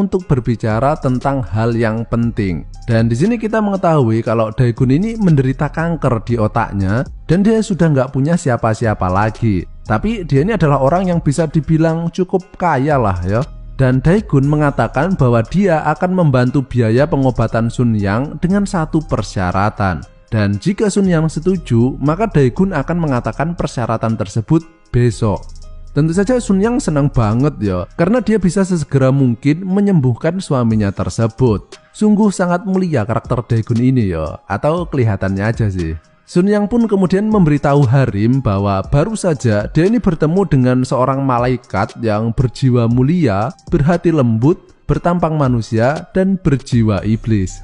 untuk berbicara tentang hal yang penting. Dan di sini kita mengetahui kalau Daegun ini menderita kanker di otaknya dan dia sudah nggak punya siapa-siapa lagi. Tapi dia ini adalah orang yang bisa dibilang cukup kaya lah ya. Dan Daegun mengatakan bahwa dia akan membantu biaya pengobatan Sun Yang dengan satu persyaratan. Dan jika Sun Yang setuju, maka Daegun akan mengatakan persyaratan tersebut besok. Tentu saja Sun Yang senang banget ya, karena dia bisa sesegera mungkin menyembuhkan suaminya tersebut. Sungguh sangat mulia karakter Daegun ini ya, atau kelihatannya aja sih. Sun Yang pun kemudian memberitahu Harim bahwa baru saja dia ini bertemu dengan seorang malaikat yang berjiwa mulia, berhati lembut, bertampang manusia, dan berjiwa iblis.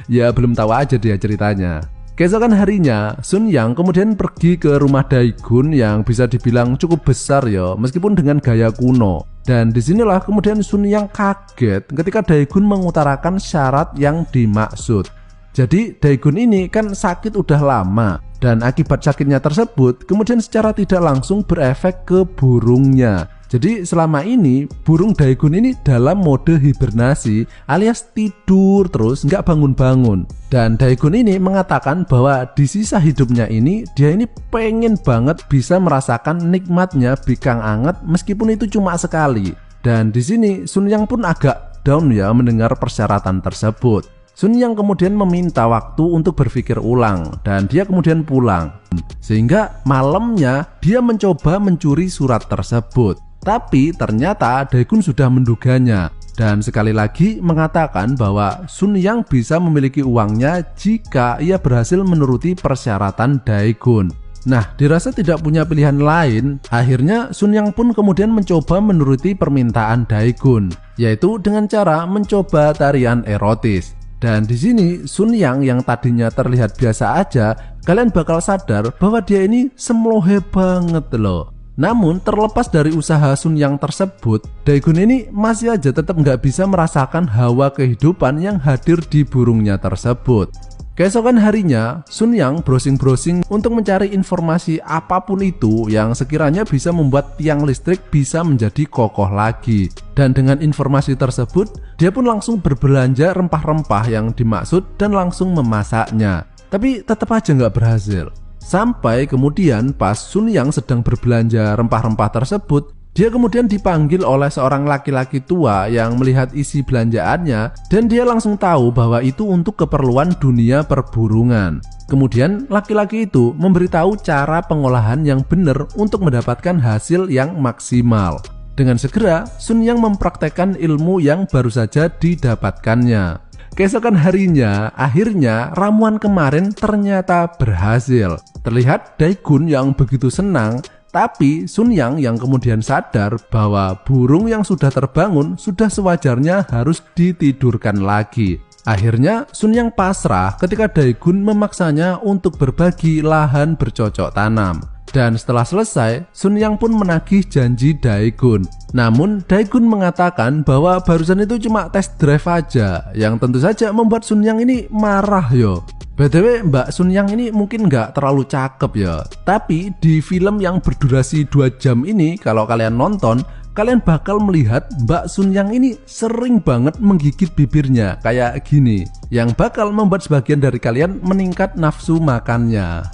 Ya belum tahu aja dia ceritanya. Keesokan harinya, Sun Yang kemudian pergi ke rumah Daegun yang bisa dibilang cukup besar ya, meskipun dengan gaya kuno. Dan disinilah kemudian Sun Yang kaget ketika Daegun mengutarakan syarat yang dimaksud. Jadi Daegun ini kan sakit udah lama, dan akibat sakitnya tersebut kemudian secara tidak langsung berefek ke burungnya. Jadi selama ini burung Daegun ini dalam mode hibernasi alias tidur terus nggak bangun-bangun. Dan Daegun ini mengatakan bahwa di sisa hidupnya ini dia ini pengen banget bisa merasakan nikmatnya bikang anget meskipun itu cuma sekali. Dan di sini Sun Yang pun agak down ya mendengar persyaratan tersebut. Sun Yang kemudian meminta waktu untuk berpikir ulang dan dia kemudian pulang. Sehingga malamnya dia mencoba mencuri surat tersebut. Tapi ternyata Daegun sudah menduganya dan sekali lagi mengatakan bahwa Sun Yang bisa memiliki uangnya jika ia berhasil menuruti persyaratan Daegun. Nah, dirasa tidak punya pilihan lain, akhirnya Sun Yang pun kemudian mencoba menuruti permintaan Daegun, yaitu dengan cara mencoba tarian erotis. Dan di sini Sun yang tadinya terlihat biasa aja, kalian bakal sadar bahwa dia ini semlohe banget loh. Namun terlepas dari usaha Sun Yang tersebut, Daegun ini masih aja tetap nggak bisa merasakan hawa kehidupan yang hadir di burungnya tersebut. Keesokan harinya, Sun Yang browsing-browsing untuk mencari informasi apapun itu yang sekiranya bisa membuat tiang listrik bisa menjadi kokoh lagi. Dan dengan informasi tersebut, dia pun langsung berbelanja rempah-rempah yang dimaksud dan langsung memasaknya. Tapi tetap aja nggak berhasil. Sampai kemudian pas Sun Yang sedang berbelanja rempah-rempah tersebut, dia kemudian dipanggil oleh seorang laki-laki tua yang melihat isi belanjaannya dan dia langsung tahu bahwa itu untuk keperluan dunia perburungan. Kemudian laki-laki itu memberitahu cara pengolahan yang benar untuk mendapatkan hasil yang maksimal. Dengan segera, Sun Yang mempraktekkan ilmu yang baru saja didapatkannya. Keesokan harinya, akhirnya ramuan kemarin ternyata berhasil. Terlihat Daegun yang begitu senang. Tapi Sun yang kemudian sadar bahwa burung yang sudah terbangun sudah sewajarnya harus ditidurkan lagi. Akhirnya Sun Yang pasrah ketika Daegun memaksanya untuk berbagi lahan bercocok tanam. Dan setelah selesai, Sun Yang pun menagih janji Daegun. Namun Daegun mengatakan bahwa barusan itu cuma test drive aja, yang tentu saja membuat Sun Yang ini marah yo. BTW Mbak Sun Yang ini mungkin nggak terlalu cakep ya, tapi di film yang berdurasi 2 jam ini kalau kalian nonton, kalian bakal melihat Mbak Sun Yang ini sering banget menggigit bibirnya kayak gini, yang bakal membuat sebagian dari kalian meningkat nafsu makannya.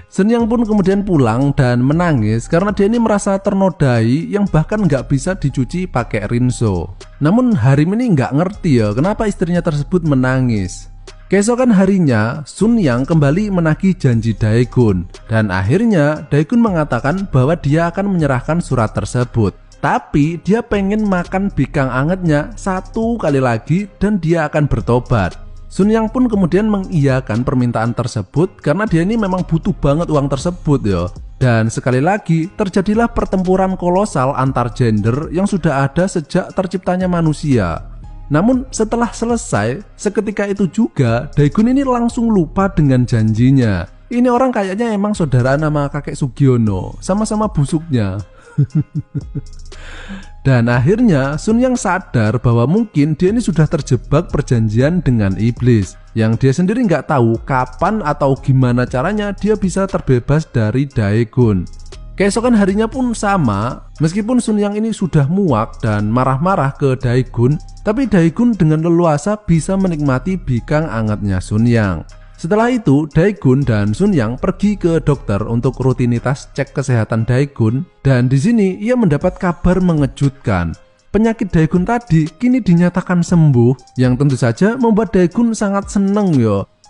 Sun Yang pun kemudian pulang dan menangis karena dia ini merasa ternodai yang bahkan nggak bisa dicuci pakai rinso. Namun Harim ini nggak ngerti ya kenapa istrinya tersebut menangis. Keesokan harinya, Sun Yang kembali menagih janji Daegun dan akhirnya Daegun mengatakan bahwa dia akan menyerahkan surat tersebut. Tapi dia pengen makan bikang angetnya 1 kali lagi dan dia akan bertobat. Sun Yang pun kemudian mengiyakan permintaan tersebut karena dia ini memang butuh banget uang tersebut ya. Dan sekali lagi terjadilah pertempuran kolosal antar gender yang sudah ada sejak terciptanya manusia. Namun setelah selesai, seketika itu juga Daegun ini langsung lupa dengan janjinya. Ini orang kayaknya emang saudara nama kakek Sugiono, sama-sama busuknya. Dan akhirnya Sun Yang sadar bahwa mungkin dia ini sudah terjebak perjanjian dengan iblis, yang dia sendiri nggak tahu kapan atau gimana caranya dia bisa terbebas dari Daegun. Keesokan harinya pun sama, meskipun Sun Yang ini sudah muak dan marah-marah ke Dae-gun, tapi Dae-gun dengan leluasa bisa menikmati bikang angetnya Sun Yang. Setelah itu, Dae-gun dan Sun Yang pergi ke dokter untuk rutinitas cek kesehatan Dae-gun, dan di sini ia mendapat kabar mengejutkan. Penyakit Dae-gun tadi kini dinyatakan sembuh, yang tentu saja membuat Dae-gun sangat seneng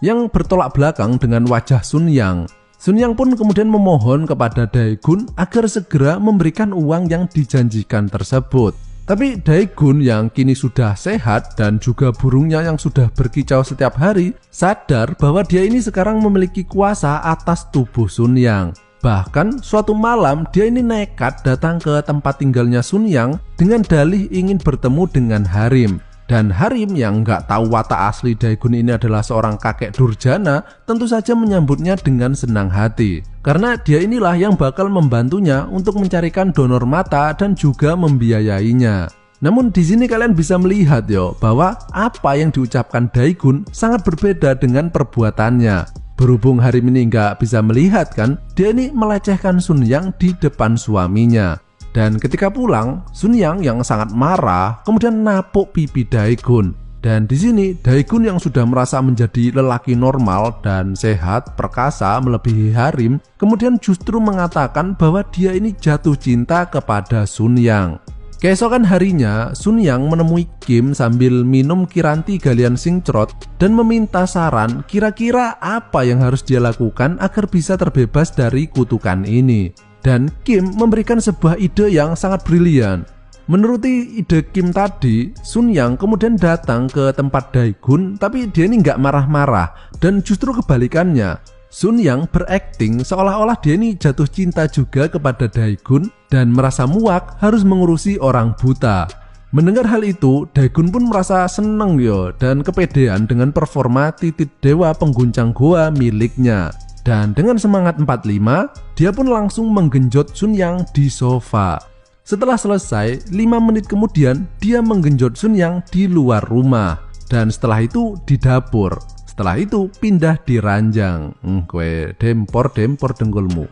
yang bertolak belakang dengan wajah Sun Yang. Sun Yang pun kemudian memohon kepada Dae-gun agar segera memberikan uang yang dijanjikan tersebut. Tapi Dae-gun yang kini sudah sehat dan juga burungnya yang sudah berkicau setiap hari sadar bahwa dia ini sekarang memiliki kuasa atas tubuh Sun Yang. Bahkan suatu malam dia ini nekat datang ke tempat tinggalnya Sun Yang dengan dalih ingin bertemu dengan Harim. Dan Harim yang nggak tahu watak asli Dae-gun ini adalah seorang kakek durjana, tentu saja menyambutnya dengan senang hati. Karena dia inilah yang bakal membantunya untuk mencarikan donor mata dan juga membiayainya. Namun di sini kalian bisa melihat bahwa apa yang diucapkan Dae-gun sangat berbeda dengan perbuatannya. Berhubung Harim ini nggak bisa melihat kan, dia ini melecehkan Sun Yang di depan suaminya. Dan ketika pulang, Sun Yang yang sangat marah kemudian napuk pipi Dae-gun. Dan di sini Dae-gun yang sudah merasa menjadi lelaki normal dan sehat, perkasa melebihi Harim, kemudian justru mengatakan bahwa dia ini jatuh cinta kepada Sun Yang. Keesokan harinya, Sun Yang menemui Kim sambil minum Kiranti Galian Singcrot dan meminta saran kira-kira apa yang harus dia lakukan agar bisa terbebas dari kutukan ini. Dan Kim memberikan sebuah ide yang sangat brilian. Menuruti ide Kim tadi, Sun Yang kemudian datang ke tempat Dae-gun, tapi dia ini nggak marah-marah, dan justru kebalikannya. Sun Yang berakting seolah-olah dia ini jatuh cinta juga kepada Dae-gun dan merasa muak harus mengurusi orang buta. Mendengar hal itu, Dae-gun pun merasa seneng dan kepedean dengan performa titik dewa pengguncang goa miliknya. Dan dengan semangat 45, dia pun langsung menggenjot Sun Yang di sofa. Setelah selesai, 5 menit kemudian dia menggenjot Sun Yang di luar rumah. Dan setelah itu di dapur. Setelah itu pindah di ranjang. Kue dempor dengkulmu.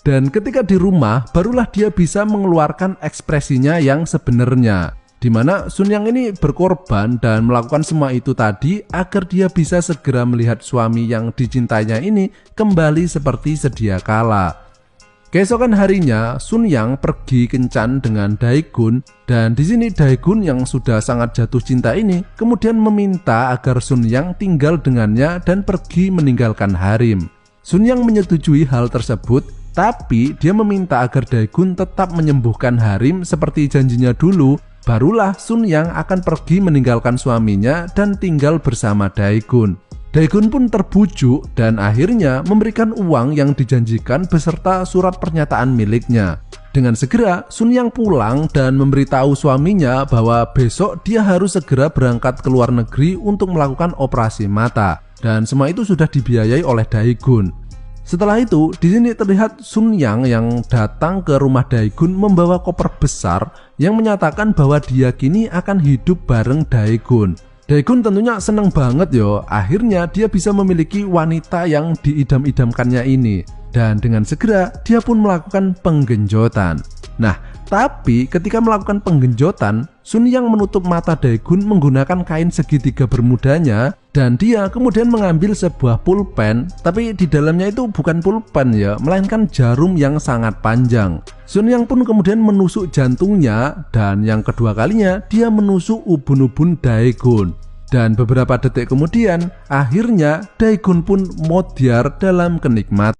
Dan ketika di rumah, barulah dia bisa mengeluarkan ekspresinya yang sebenarnya. Di mana Sun Yang ini berkorban dan melakukan semua itu tadi agar dia bisa segera melihat suami yang dicintainya ini kembali seperti sedia kala. Keesokan harinya, Sun Yang pergi kencan dengan Dae-gun, dan di sini Dae-gun yang sudah sangat jatuh cinta ini kemudian meminta agar Sun Yang tinggal dengannya dan pergi meninggalkan Harim. Sun Yang menyetujui hal tersebut, tapi dia meminta agar Dae-gun tetap menyembuhkan Harim seperti janjinya dulu. Barulah Sun Yang akan pergi meninggalkan suaminya dan tinggal bersama Dae-gun. Dae-gun pun terbujuk dan akhirnya memberikan uang yang dijanjikan beserta surat pernyataan miliknya. Dengan segera Sun Yang pulang dan memberitahu suaminya bahwa besok dia harus segera berangkat ke luar negeri untuk melakukan operasi mata. Dan semua itu sudah dibiayai oleh Dae-gun. Setelah itu, di sini terlihat Sun Yang yang datang ke rumah Dae-gun membawa koper besar yang menyatakan bahwa dia kini akan hidup bareng Dae-gun. Dae-gun tentunya seneng banget akhirnya dia bisa memiliki wanita yang diidam-idamkannya ini. Dan dengan segera dia pun melakukan penggenjotan. Nah, tapi ketika melakukan penggenjotan, Sun Yang menutup mata Dae-gun menggunakan kain segitiga bermudanya, dan dia kemudian mengambil sebuah pulpen, tapi di dalamnya itu bukan pulpen melainkan jarum yang sangat panjang. Sun Yang pun kemudian menusuk jantungnya, dan yang kedua kalinya dia menusuk ubun-ubun Dae-gun. Dan beberapa detik kemudian, akhirnya Dae-gun pun modiar dalam kenikmatan.